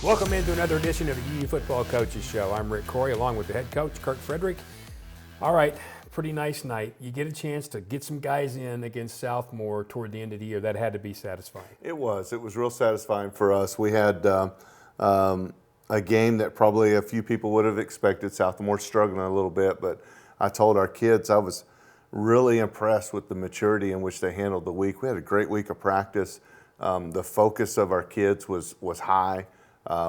Welcome into another edition of the Union Football Coaches Show. I'm Rick Corey, along with the head coach, Kirk Frederick. All right, pretty nice night. You get a chance to get some guys in against Southmoore toward the end of the year. That had to be satisfying. It was. It was real satisfying for us. We had a game that probably a few people would have expected. Southmoore struggling a little bit, but I told our kids I was really impressed with the maturity in which they handled the week. We had a great week of practice. The focus of our kids was high.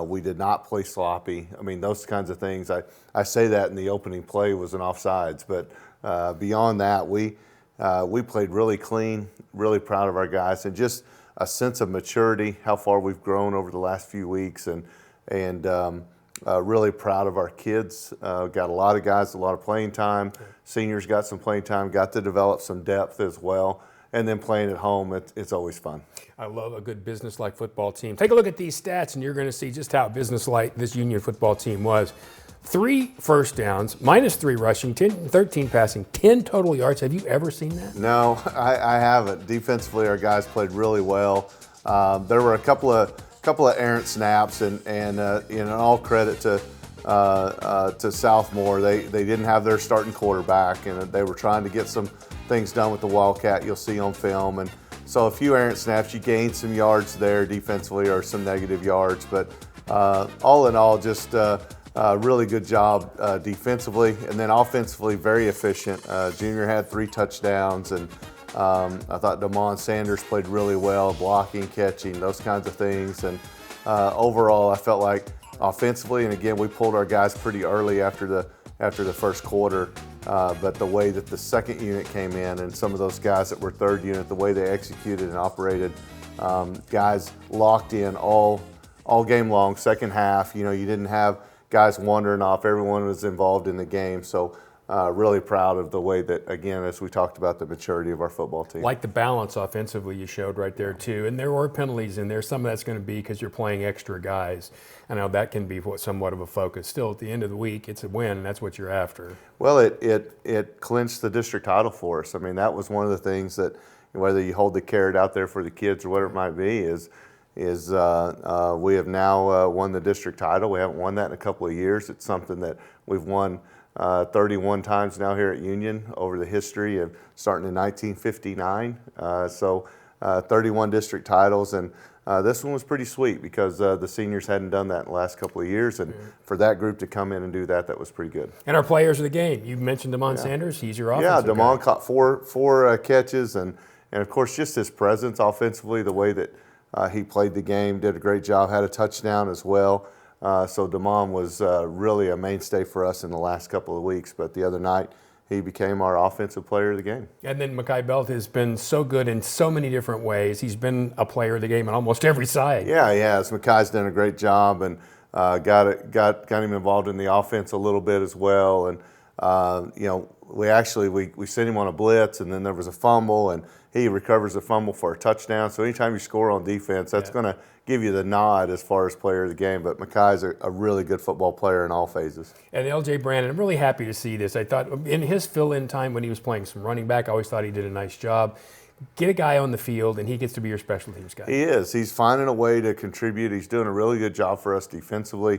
We did not play sloppy. I mean, those kinds of things. I say that in the opening play was an offsides, but beyond that, we played really clean, really proud of our guys, and just a sense of maturity, how far we've grown over the last few weeks, and really proud of our kids. Got a lot of guys, a lot of playing time. Seniors got some playing time, got to develop some depth as well. And then playing at home, it's always fun. I love a good business-like football team. Take a look at these stats, and you're going to see just how business-like this Union football team was. 3 first downs, -3 rushing, 13 passing, 10 total yards. Have you ever seen that? No, I haven't. Defensively, our guys played really well. There were a couple of errant snaps, and all credit to Southmoore. They didn't have their starting quarterback, and they were trying to get some things done with the Wildcat you'll see on film, and so a few errant snaps. You gained some yards there defensively, or some negative yards, but all in all, just a really good job defensively, and then offensively very efficient. Junior had 3 touchdowns, and I thought Damon Sanders played really well, blocking, catching, those kinds of things, and overall I felt like offensively, and again we pulled our guys pretty early after the first quarter. But the way that the second unit came in, and some of those guys that were third unit, the way they executed and operated, guys locked in all game long. Second half, you didn't have guys wandering off. Everyone was involved in the game. So really proud of the way that, again, as we talked about, the maturity of our football team. Like the balance offensively you showed right there too. And there were penalties in there. Some of that's going to be because you're playing extra guys. I know that can be somewhat of a focus. Still, at the end of the week, it's a win, and that's what you're after. Well, it clinched the district title for us. I mean, that was one of the things that, whether you hold the carrot out there for the kids or whatever it might be, is we have now won the district title. We haven't won that in a couple of years. It's something that we've won 31 times now here at Union over the history of starting in 1959. So 31 district titles, and this one was pretty sweet because the seniors hadn't done that in the last couple of years, and for that group to come in and do that was pretty good. And our players of the game, you mentioned Damon Sanders. He's your offensive guy. Damon caught four catches, and of course just his presence offensively, the way that he played the game, did a great job, had a touchdown as well. So Damon was really a mainstay for us in the last couple of weeks, but the other night he became our offensive player of the game. And then Mekhi Belt has been so good in so many different ways. He's been a player of the game on almost every side. Yeah, he has. Mekhi's done a great job, and got him involved in the offense a little bit as well. And we sent him on a blitz, and then there was a fumble, and he recovers the fumble for a touchdown. So anytime you score on defense, that's going to give you the nod as far as player of the game. But Mekhi's a really good football player in all phases. And L.J. Brandon, I'm really happy to see this. I thought in his fill-in time when he was playing some running back, I always thought he did a nice job. Get a guy on the field, and he gets to be your special teams guy. He is. He's finding a way to contribute. He's doing a really good job for us defensively,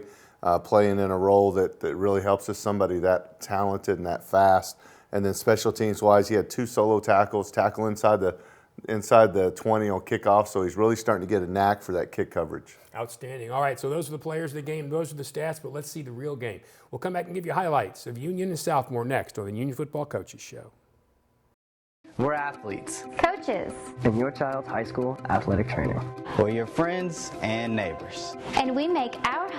playing in a role that really helps us, somebody that talented and that fast. And then special teams-wise, he had 2 solo tackles, tackle inside the 20 on kickoff, so he's really starting to get a knack for that kick coverage. Outstanding. All right, so those are the players of the game. Those are the stats, but let's see the real game. We'll come back and give you highlights of Union and Southmoore next on the Union Football Coaches Show. We're athletes, coaches, and your child's high school athletic trainer. We're your friends and neighbors. And we make our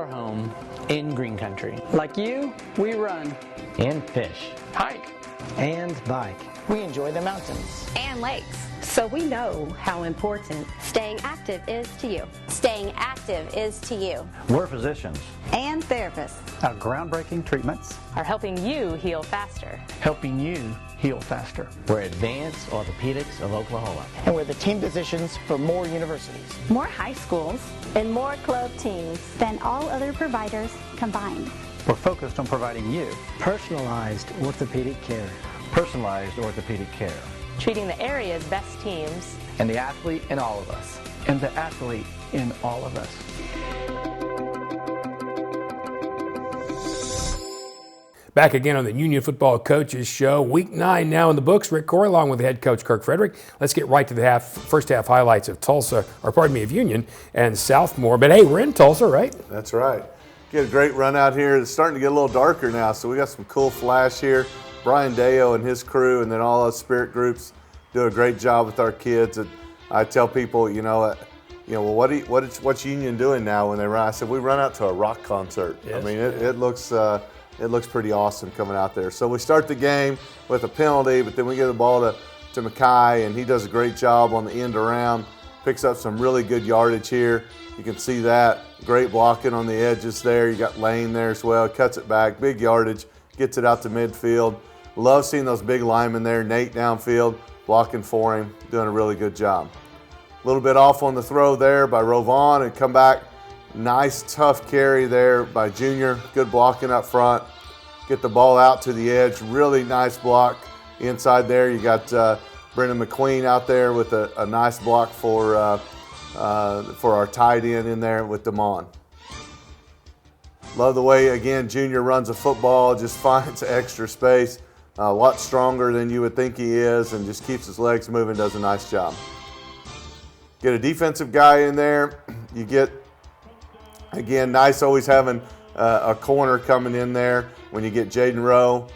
home in green country. Like you, we run And fish. hike, And bike. we enjoy the mountains. and lakes. So we know how important Staying active is to you. Staying active is to you. We're physicians. and therapists Our groundbreaking treatments. are helping you heal faster. Helping you heal faster. We're Advanced Orthopedics of Oklahoma. And we're the team physicians for more universities. More high schools And more club teams. than all other providers combined. We're focused on providing you Personalized orthopedic care. personalized orthopedic care. Treating the area's best teams. And the athlete in all of us. And the athlete in all of us. Back again on the Union Football Coaches Show. Week 9 now in the books. Rick Corey along with the head coach Kirk Frederick. Let's get right to the first half highlights of of Union and Southmoore. But hey, we're in Tulsa, right? That's right. Get a great run out here. It's starting to get a little darker now, so we got some cool flash here. Brian Deo and his crew, and then all those spirit groups do a great job with our kids. I tell people, well, what's Union doing now when they run? I said, we run out to a rock concert. Yes. I mean, it looks pretty awesome coming out there. So we start the game with a penalty, but then we get the ball to Mackay, and he does a great job on the end around, picks up some really good yardage here. You can see that. Great blocking on the edges there. You got Lane there as well. Cuts it back, big yardage, gets it out to midfield. Love seeing those big linemen there. Nate downfield, blocking for him, doing a really good job. A little bit off on the throw there by Rovon, and come back. Nice, tough carry there by Junior. Good blocking up front. Get the ball out to the edge. Really nice block inside there. You got Brendan McQueen out there with a nice block for our tight end in there with Damon. Love the way, again, Junior runs a football, just finds extra space. A lot stronger than you would think he is, and just keeps his legs moving, does a nice job. Get a defensive guy in there. You get, again, nice always having a corner coming in there when you get Jaden Rowe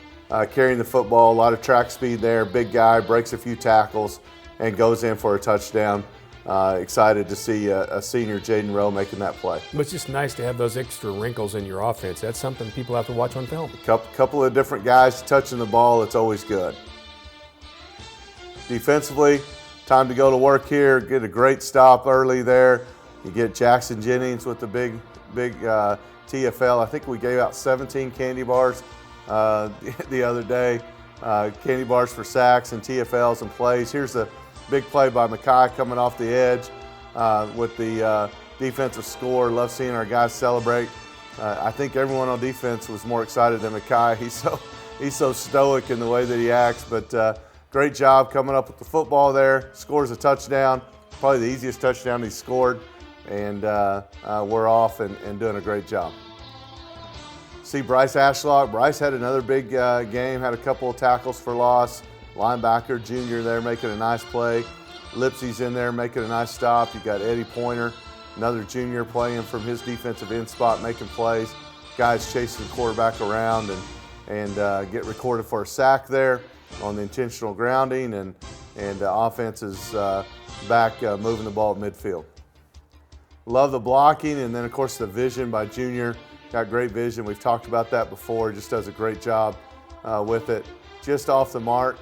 carrying the football. A lot of track speed there. Big guy, breaks a few tackles, and goes in for a touchdown. Excited to see a senior Jaden Rowe making that play. But it's just nice to have those extra wrinkles in your offense. That's something people have to watch on film. Couple of different guys touching the ball. It's always good. Defensively, time to go to work here. Get a great stop early there. You get Jackson Jennings with the big TFL. I think we gave out 17 candy bars the other day. Candy bars for sacks and TFLs and plays. Here's a big play by Mackay coming off the edge with the defensive score. Love seeing our guys celebrate. I think everyone on defense was more excited than Mackay. He's so stoic in the way that he acts, but great job coming up with the football there. Scores a touchdown, probably the easiest touchdown he's scored, and we're off and doing a great job. See Bryce Ashlock. Bryce had another big game, had a couple of tackles for loss. Linebacker, Junior there making a nice play. Lipsy's in there making a nice stop. You got Eddie Pointer, another junior playing from his defensive end spot, making plays. Guys chasing the quarterback around and get recorded for a sack there on the intentional grounding, and the offense is back moving the ball at midfield. Love the blocking, and then of course the vision by Junior. Got great vision. We've talked about that before. Just does a great job with it. Just off the mark.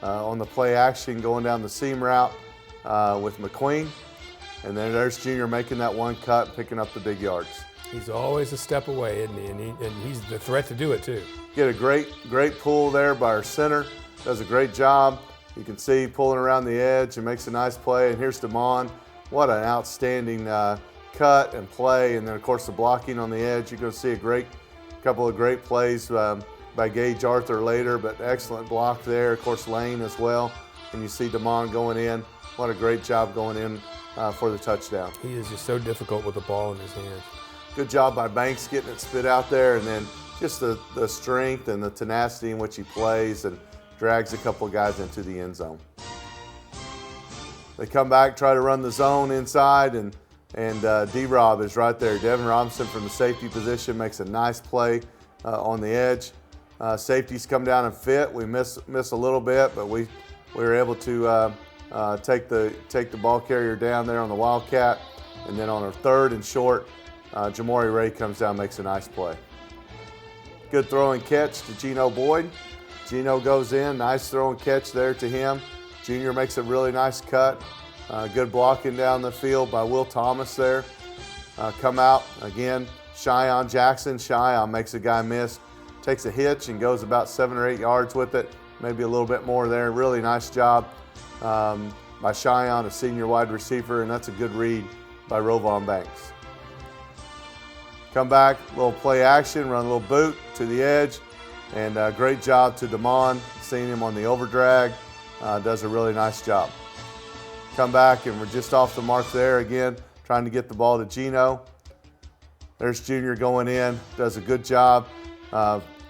On the play action, going down the seam route with McQueen. And then there's Junior making that one cut, picking up the big yards. He's always a step away, isn't he? And he's the threat to do it, too. Get a great pull there by our center. Does a great job. You can see pulling around the edge and makes a nice play. And here's Damon. What an outstanding cut and play. And then, of course, the blocking on the edge. You're going to see a couple of great plays by Gage Arthur later, but excellent block there. Of course, Lane as well. And you see Damon going in. What a great job going in for the touchdown. He is just so difficult with the ball in his hands. Good job by Banks getting it spit out there, and then just the strength and the tenacity in which he plays and drags a couple of guys into the end zone. They come back, try to run the zone inside, and D-Rob is right there. Devin Robinson from the safety position makes a nice play on the edge. Safeties come down and fit. We miss a little bit, but we were able to take the ball carrier down there on the Wildcat. And then on our third and short, Jamori Ray comes down, makes a nice play. Good throw and catch to Gino Boyd. Gino goes in, nice throw and catch there to him. Junior makes a really nice cut. Good blocking down the field by Will Thomas there. Come out again, Cheyenne Jackson. Cheyenne makes a guy miss. Takes a hitch and goes about 7 or 8 yards with it, maybe a little bit more there. Really nice job by Cheyenne, a senior wide receiver, and that's a good read by Rovon Banks. Come back, little play action, run a little boot to the edge, and great job to Damon, seeing him on the overdrag. Does a really nice job. Come back, and we're just off the mark there again, trying to get the ball to Gino. There's Junior going in, does a good job.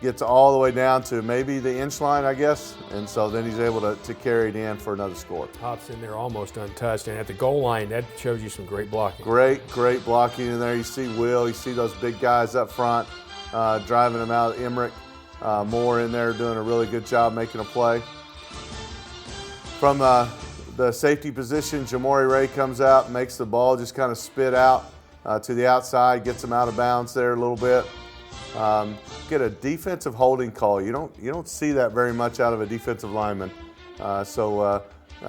gets all the way down to maybe the inch line, I guess, and so then he's able to carry it in for another score. Hops in there almost untouched, and at the goal line, that shows you some great blocking. Great blocking in there. You see Will, you see those big guys up front driving them out. Emmerich, Moore in there doing a really good job making a play. From the safety position, Jamori Ray comes out, makes the ball just kind of spit out to the outside, gets him out of bounds there a little bit. Get a defensive holding call. You don't see that very much out of a defensive lineman. So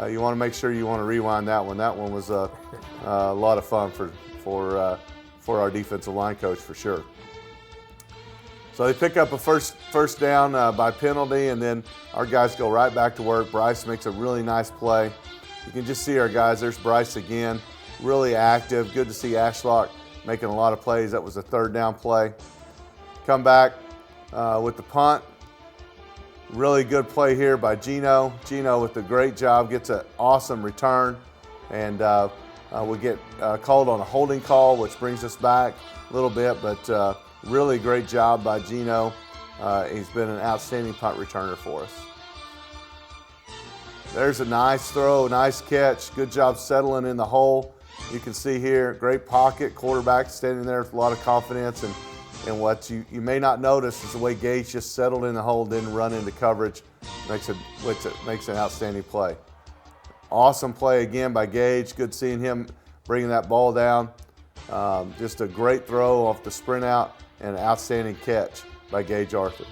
you want to make sure you want to rewind that one. That one was a lot of fun for our defensive line coach for sure. So they pick up a first down by penalty, and then our guys go right back to work. Bryce makes a really nice play. You can just see our guys. There's Bryce again, really active. Good to see Ashlock making a lot of plays. That was a third down play. Come back with the punt. Really good play here by Gino. Gino with a great job, gets an awesome return, and we get called on a holding call, which brings us back a little bit, but really great job by Gino. He's been an outstanding punt returner for us. There's a nice throw, nice catch. Good job settling in the hole. You can see here, great pocket, quarterback standing there with a lot of confidence, and what you may not notice is the way Gage just settled in the hole, didn't run into coverage, makes an outstanding play. Awesome play again by Gage. Good seeing him bringing that ball down. Just a great throw off the sprint out and an outstanding catch by Gage Arthur.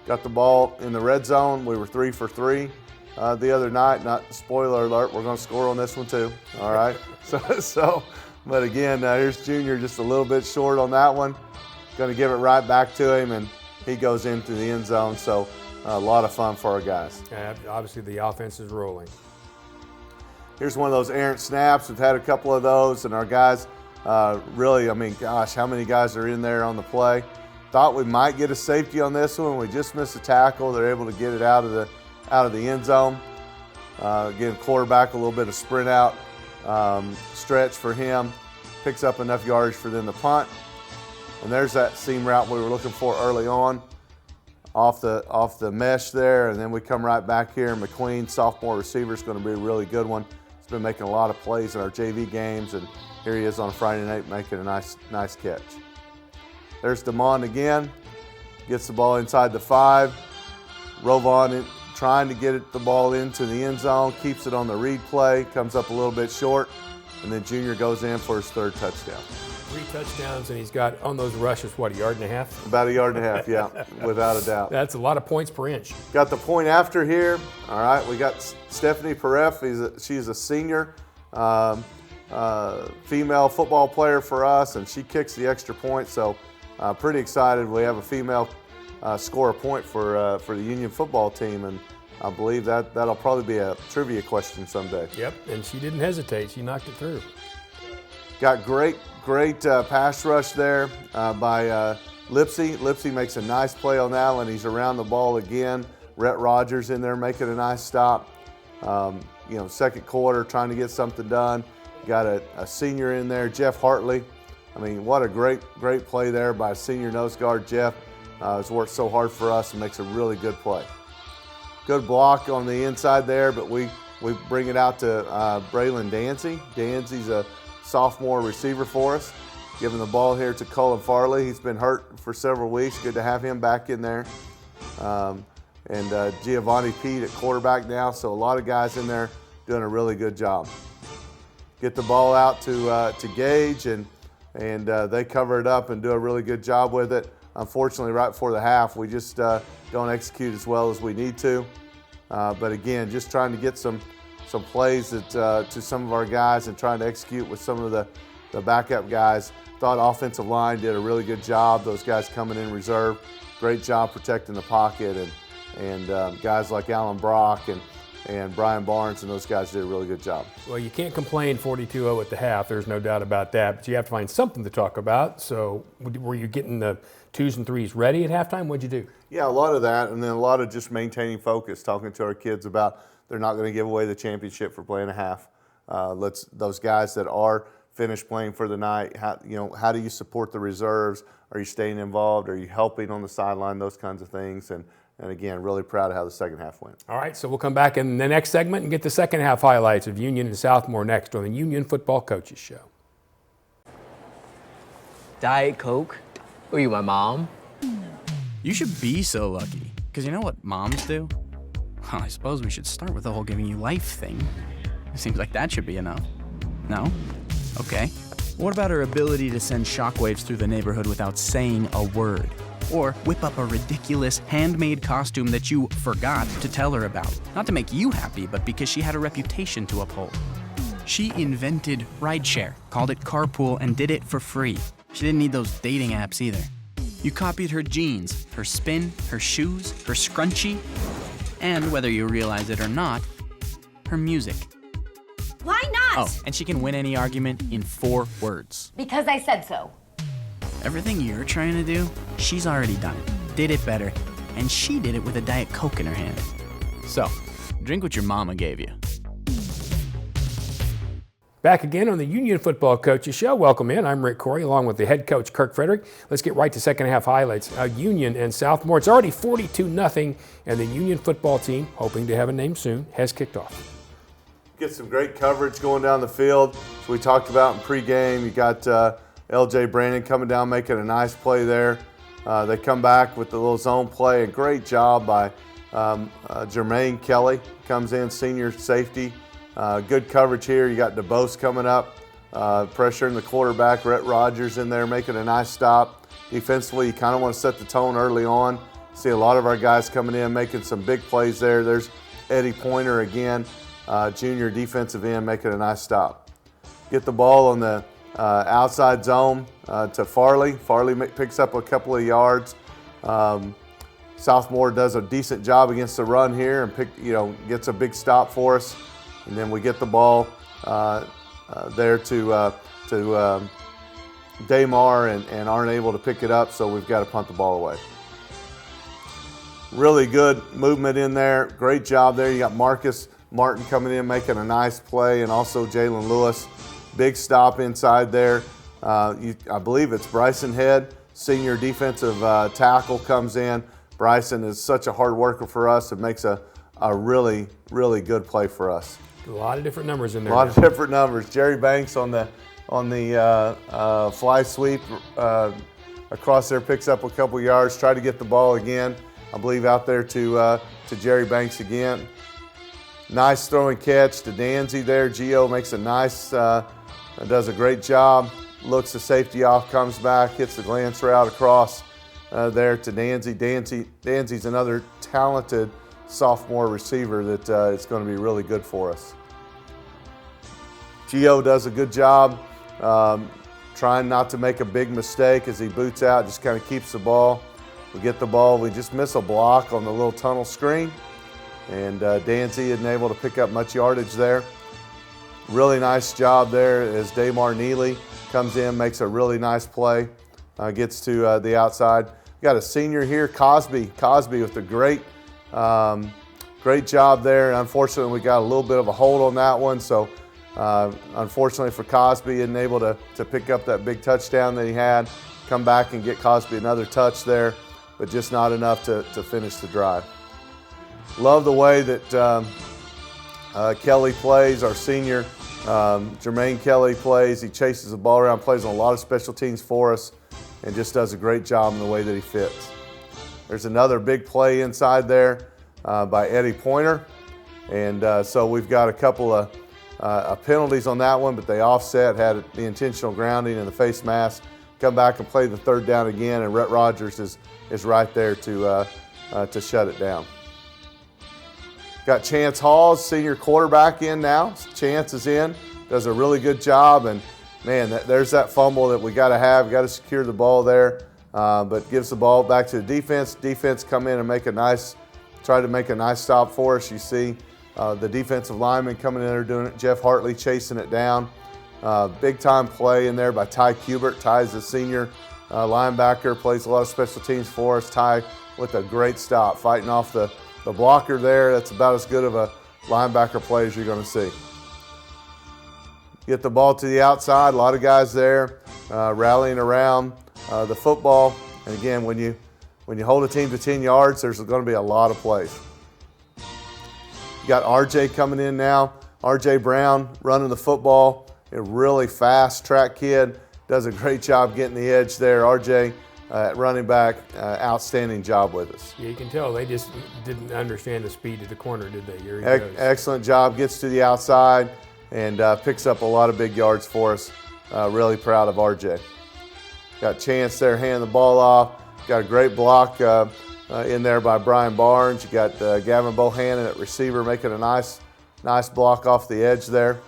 Got the ball in the red zone. We were 3 for 3 the other night. Not spoiler alert, we're going to score on this one too. All right. But again, here's Junior just a little bit short on that one. Going to give it right back to him, and he goes into the end zone. So a lot of fun for our guys. Obviously, the offense is rolling. Here's one of those errant snaps. We've had a couple of those, and our guys really, I mean, gosh, how many guys are in there on the play? Thought we might get a safety on this one. We just missed a tackle. They're able to get it out of the end zone. Again, quarterback, a little bit of sprint out. Stretch for him, picks up enough yardage for them to punt. And there's that seam route we were looking for early on, off the mesh there, and then we come right back here. McQueen, sophomore receiver, is going to be a really good one. He's been making a lot of plays in our JV games, and here he is on a Friday night making a nice catch. There's DeMond again, gets the ball inside the 5. Rovon trying to get the ball into the end zone, keeps it on the read play, comes up a little bit short, and then Junior goes in for his 3rd touchdown. 3 touchdowns, and he's got on those rushes, what, a yard and a half? About a yard and a half, yeah, without a doubt. That's a lot of points per inch. Got the point after here. All right, we got Stephanie Paref. She's a senior female football player for us, and she kicks the extra point, so pretty excited. We have a female score a point for the Union football team, and I believe that'll probably be a trivia question someday. Yep, and she didn't hesitate. She knocked it through. Got great pass rush there by Lipsy. Lipsy makes a nice play on that one. He's around the ball again. Rhett Rogers in there making a nice stop. Second quarter, trying to get something done. Got a senior in there, Jeff Hartley. I mean, what a great play there by senior nose guard Jeff. Has worked so hard for us and makes a really good play. Good block on the inside there, but we bring it out to Braylon Dancy. Dancy's a sophomore receiver for us. Giving the ball here to Colin Farley. He's been hurt for several weeks. Good to have him back in there. And Giovanni Pete at quarterback now, so a lot of guys in there doing a really good job. Get the ball out to Gage, and they cover it up and do a really good job with it. Unfortunately, right before the half, we just don't execute as well as we need to. But again, just trying to get some plays to some of our guys and trying to execute with some of the backup guys. Thought offensive line did a really good job. Those guys coming in reserve, great job protecting the pocket, and guys like Alan Brock and Brian Barnes and those guys did a really good job. Well, you can't complain 42-0 at the half. There's no doubt about that. But you have to find something to talk about. So were you getting the 2s and 3s ready at halftime? What'd you do? Yeah, a lot of that, and then a lot of just maintaining focus, talking to our kids about they're not going to give away the championship for playing a half. Those guys that are finish playing for the night? How do you support the reserves? Are you staying involved? Are you helping on the sideline? Those kinds of things. And again, really proud of how the second half went. All right, so we'll come back in the next segment and get the second half highlights of Union and Southmoore next on the Union Football Coaches Show. Diet Coke? Were you my mom? You should be so lucky, because you know what moms do? Well, I suppose we should start with the whole giving you life thing. It seems like that should be enough. No? Okay. What about her ability to send shockwaves through the neighborhood without saying a word? Or whip up a ridiculous handmade costume that you forgot to tell her about. Not to make you happy, but because she had a reputation to uphold. She invented rideshare, called it carpool, and did it for free. She didn't need those dating apps either. You copied her jeans, her spin, her shoes, her scrunchie, and whether you realize it or not, her music. Why not? Oh, and she can win any argument in 4 words. Because I said so. Everything you're trying to do, she's already done it, did it better, and she did it with a Diet Coke in her hand. So, drink what your mama gave you. Back again on the Union Football Coaches Show. Welcome in. I'm Rick Corey along with the head coach, Kirk Frederick. Let's get right to second half highlights. Union and Southmoore. It's already 42-0, and the Union football team, hoping to have a name soon, has kicked off. Get some great coverage going down the field. As we talked about in pregame, you got L.J. Brandon coming down, making a nice play there. They come back with the little zone play. A great job by Jermaine Kelly. Comes in, senior safety. Good coverage here. You got DeBose coming up, pressuring the quarterback. Rhett Rogers in there making a nice stop. Defensively, you kind of want to set the tone early on. See a lot of our guys coming in, making some big plays there. There's Eddie Pointer again, junior defensive end, making a nice stop. Get the ball on the outside zone to Farley. Farley picks up a couple of yards. Southmoore does a decent job against the run here and gets a big stop for us. And then we get the ball there to Damar and aren't able to pick it up, so we've got to punt the ball away. Really good movement in there. Great job there. You got Marcus Martin coming in, making a nice play, and also Jalen Lewis. Big stop inside there. I believe it's Bryson Head, senior defensive tackle, comes in. Bryson is such a hard worker for us. It makes a really, really good play for us. A lot of different numbers in there. A lot of different numbers. Jerry Banks on the fly sweep across there, picks up a couple yards, try to get the ball again. I believe out there to Jerry Banks again. Nice throwing catch to Danzy there. Gio makes a nice, does a great job. Looks the safety off, comes back, hits the glance route across there to Danzy. Danzy's another talented sophomore receiver that is going to be really good for us. Gio does a good job trying not to make a big mistake as he boots out, just kind of keeps the ball. We get the ball, we just miss a block on the little tunnel screen, and Danzy isn't able to pick up much yardage there. Really nice job there as Damar Neely comes in, makes a really nice play, gets to the outside. Got a senior here, Cosby with a great job there. Unfortunately, we got a little bit of a hold on that one, so unfortunately for Cosby, isn't able to pick up that big touchdown that he had. Come back and get Cosby another touch there, but just not enough to finish the drive. Love the way that Kelly plays, our senior. Jermaine Kelly plays. He chases the ball around, plays on a lot of special teams for us, and just does a great job in the way that he fits. There's another big play inside there by Eddie Pointer, and so we've got a couple of penalties on that one, but they offset, had the intentional grounding and the face mask. Come back and play the third down again, and Rhett Rogers is right there to shut it down. Got Chance Hawes, senior quarterback, in now. Chance is in, does a really good job, and man, there's that fumble that we got to have. Got to secure the ball there, but gives the ball back to the defense. Defense come in and try to make a nice stop for us. You see the defensive lineman coming in there doing it. Jeff Hartley chasing it down. Big time play in there by Ty Kubert. Ty's the senior linebacker, plays a lot of special teams for us. Ty with a great stop, fighting off the blocker there. That's about as good of a linebacker play as you're going to see. get the ball to the outside. A lot of guys there rallying around the football. And again, when you hold a team to 10 yards, there's going to be a lot of plays. You got RJ coming in now. RJ Brown running the football. A really fast track kid. Does a great job getting the edge there. RJ at running back, outstanding job with us. Yeah, you can tell they just didn't understand the speed of the corner, did they? Here he goes. Excellent job. Gets to the outside and picks up a lot of big yards for us. Really proud of RJ. Got a chance there, hand the ball off. Got a great block in there by Brian Barnes. You got Gavin Bohannon at receiver making a nice block off the edge there.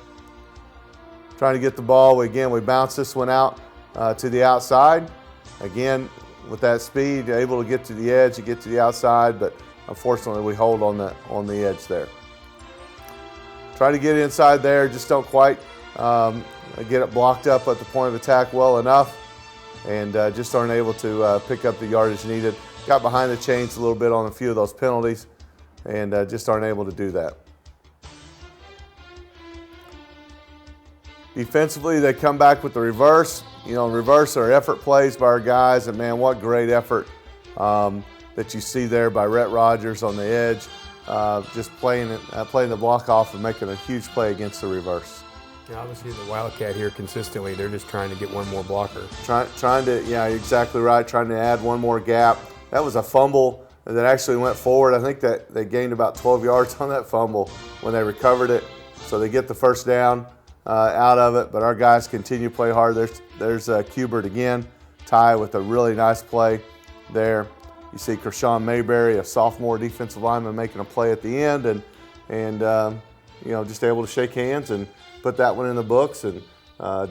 Trying to get the ball. We bounce this one out to the outside. Again, with that speed, you're able to get to the edge, you get to the outside, but unfortunately we hold on the edge there. Try to get inside there, just don't quite get it blocked up at the point of attack well enough, and just aren't able to pick up the yardage needed. Got behind the chains a little bit on a few of those penalties, and just aren't able to do that. Defensively, they come back with the reverse. Reverse are effort plays by our guys, and man, what great effort that you see there by Rhett Rogers on the edge, just playing the block off and making a huge play against the reverse. Yeah, obviously the Wildcat here consistently, they're just trying to get one more blocker. Trying to, yeah, exactly right, trying to add one more gap. That was a fumble that actually went forward. I think that they gained about 12 yards on that fumble when they recovered it, so they get the first down out of it, but our guys continue to play hard. There's Kubert again, Ty with a really nice play there. You see Kershawn Mayberry, a sophomore defensive lineman, making a play at the end, and just able to shake hands and put that one in the books, and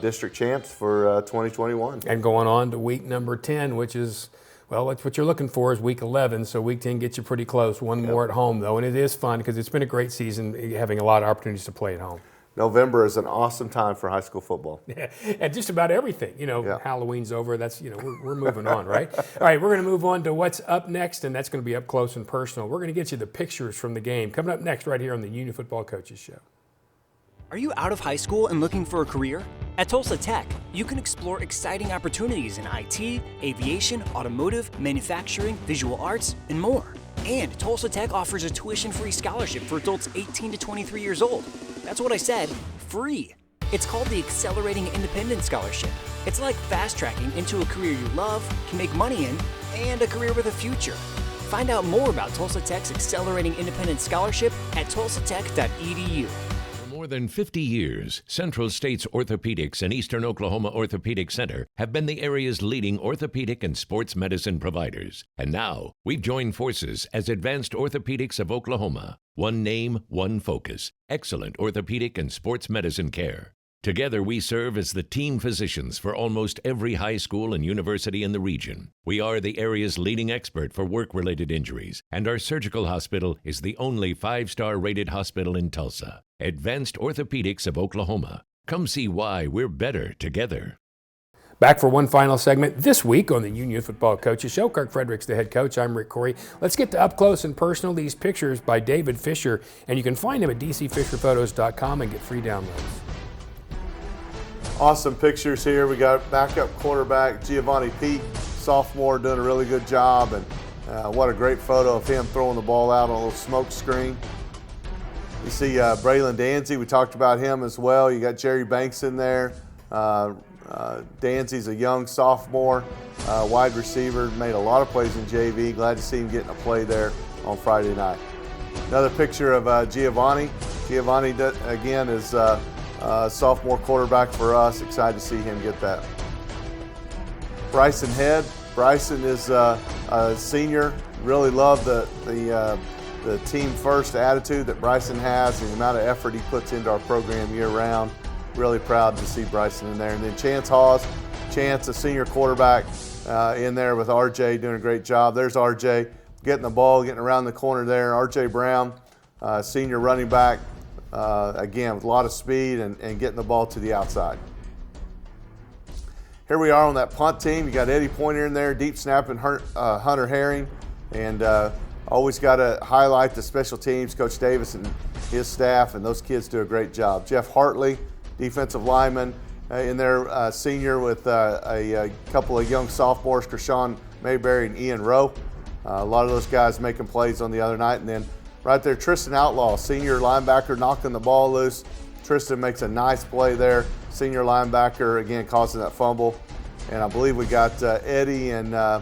district champs for 2021. And going on to week number 10, which is, well, what you're looking for is week 11, so week 10 gets you pretty close. One more at home, though, and it is fun because it's been a great season, having a lot of opportunities to play at home. November is an awesome time for high school football. Yeah, and just about everything. Halloween's over. That's, we're moving on, right? All right, we're going to move on to what's up next, and that's going to be up close and personal. We're going to get you the pictures from the game. Coming up next right here on the Union Football Coaches Show. Are you out of high school and looking for a career? At Tulsa Tech, you can explore exciting opportunities in IT, aviation, automotive, manufacturing, visual arts, and more. And Tulsa Tech offers a tuition-free scholarship for adults 18 to 23 years old. That's what I said, free. It's called the Accelerating Independence Scholarship. It's like fast-tracking into a career you love, can make money in, and a career with a future. Find out more about Tulsa Tech's Accelerating Independence Scholarship at tulsatech.edu. For more than 50 years, Central States Orthopedics and Eastern Oklahoma Orthopedic Center have been the area's leading orthopedic and sports medicine providers. And now, we've joined forces as Advanced Orthopedics of Oklahoma. One name, one focus. Excellent orthopedic and sports medicine care. Together, we serve as the team physicians for almost every high school and university in the region. We are the area's leading expert for work-related injuries, and our surgical hospital is the only 5-star rated hospital in Tulsa. Advanced Orthopedics of Oklahoma. Come see why we're better together. Back for one final segment this week on the Union Football Coaches Show. Kirk Fredericks, the head coach. I'm Rick Corey. Let's get to up close and personal. These pictures by David Fisher, and you can find him at dcfisherphotos.com and get free downloads. Awesome pictures here. We got backup quarterback Giovanni Peak, sophomore, doing a really good job, and what a great photo of him throwing the ball out on a little smoke screen. You see Braylon Danzy, we talked about him as well. You got Jerry Banks in there. Danzy's a young sophomore, wide receiver, made a lot of plays in JV. Glad to see him getting a play there on Friday night. Another picture of Giovanni. Giovanni, again, is sophomore quarterback for us. Excited to see him get that. Bryson Head. Bryson is a senior. Really love the team first attitude that Bryson has and the amount of effort he puts into our program year round. Really proud to see Bryson in there. And then Chance Hawes. Chance, a senior quarterback, in there with RJ, doing a great job. There's RJ getting the ball, getting around the corner there. RJ Brown, senior running back, again, with a lot of speed and getting the ball to the outside. Here we are on that punt team. You got Eddie Pointer in there, deep snapping Hunter Herring, and always got to highlight the special teams, Coach Davis and his staff, and those kids do a great job. Jeff Hartley, defensive linemen in there, senior with a couple of young sophomores, Krishawn Mayberry and Ian Rowe. A lot of those guys making plays on the other night. And then right there, Tristan Outlaw, senior linebacker, knocking the ball loose. Tristan makes a nice play there. Senior linebacker, again, causing that fumble. And I believe we got Eddie and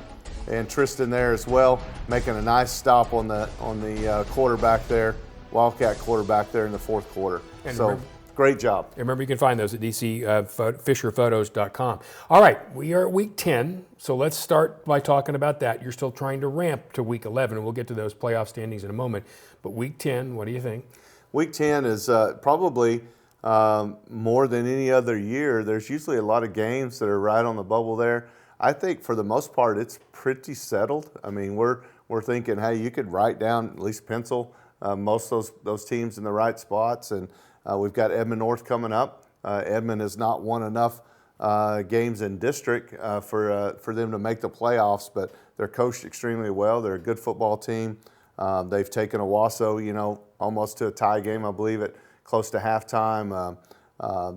Tristan there as well, making a nice stop on the quarterback there, Wildcat quarterback there in the fourth quarter. And so great job. Remember, you can find those at dcfisherphotos.com. All right, we are at week 10, so let's start by talking about that. You're still trying to ramp to week 11, and we'll get to those playoff standings in a moment. But week 10, what do you think? Week 10 is probably more than any other year. There's usually a lot of games that are right on the bubble there. I think for the most part, it's pretty settled. I mean, we're thinking, hey, you could write down, at least pencil, most of those teams in the right spots. And we've got Edmond North coming up. Edmond has not won enough games in district for them to make the playoffs, but they're coached extremely well. They're a good football team. They've taken Owasso, almost to a tie game, I believe, at close to halftime.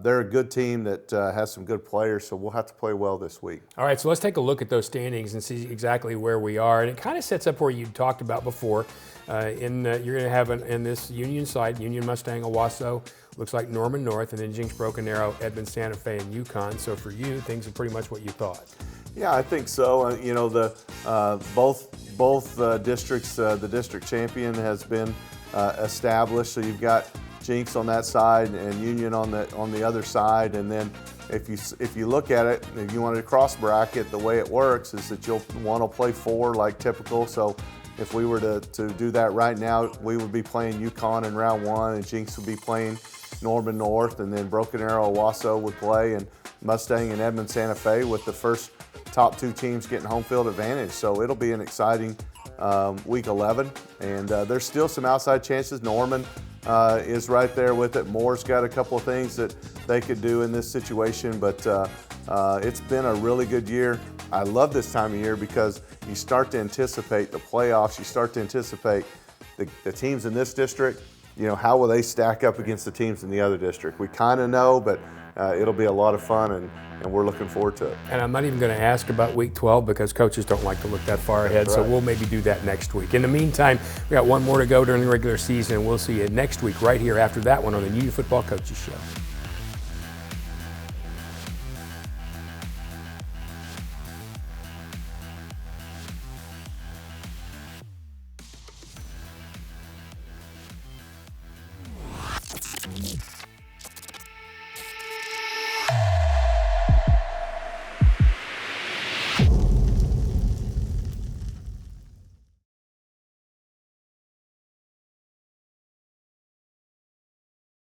They're a good team that has some good players, so we'll have to play well this week. All right, so let's take a look at those standings and see exactly where we are. And it kind of sets up where you talked about before. You're going to have in this Union side, Union Mustang, Owasso, looks like Norman North, and then Jinx, Broken Arrow, Edmond, Santa Fe, and Yukon. So for you, things are pretty much what you thought. Yeah, I think so. Both districts, the district champion has been established. So you've got Jinx on that side and Union on the other side, and then if you look at it, if you wanted to cross bracket, the way it works is that you'll want to play 4 like typical. So if we were to do that right now, we would be playing Yukon in round 1, and Jinx would be playing Norman North, and then Broken Arrow, Owasso would play, and Mustang and Edmond Santa Fe with the first top 2 teams getting home field advantage. So it'll be an exciting week 11, and there's still some outside chances. Norman is right there with it. Moore's got a couple of things that they could do in this situation, but it's been a really good year. I love this time of year because you start to anticipate the playoffs. You start to anticipate the teams in this district. How will they stack up against the teams in the other district? We kind of know, but it'll be a lot of fun, and we're looking forward to it. And I'm not even going to ask about week 12 because coaches don't like to look that far ahead, so we'll maybe do that next week. In the meantime, we got one more to go during the regular season, and we'll see you next week right here after that one on the Union Football Coaches Show.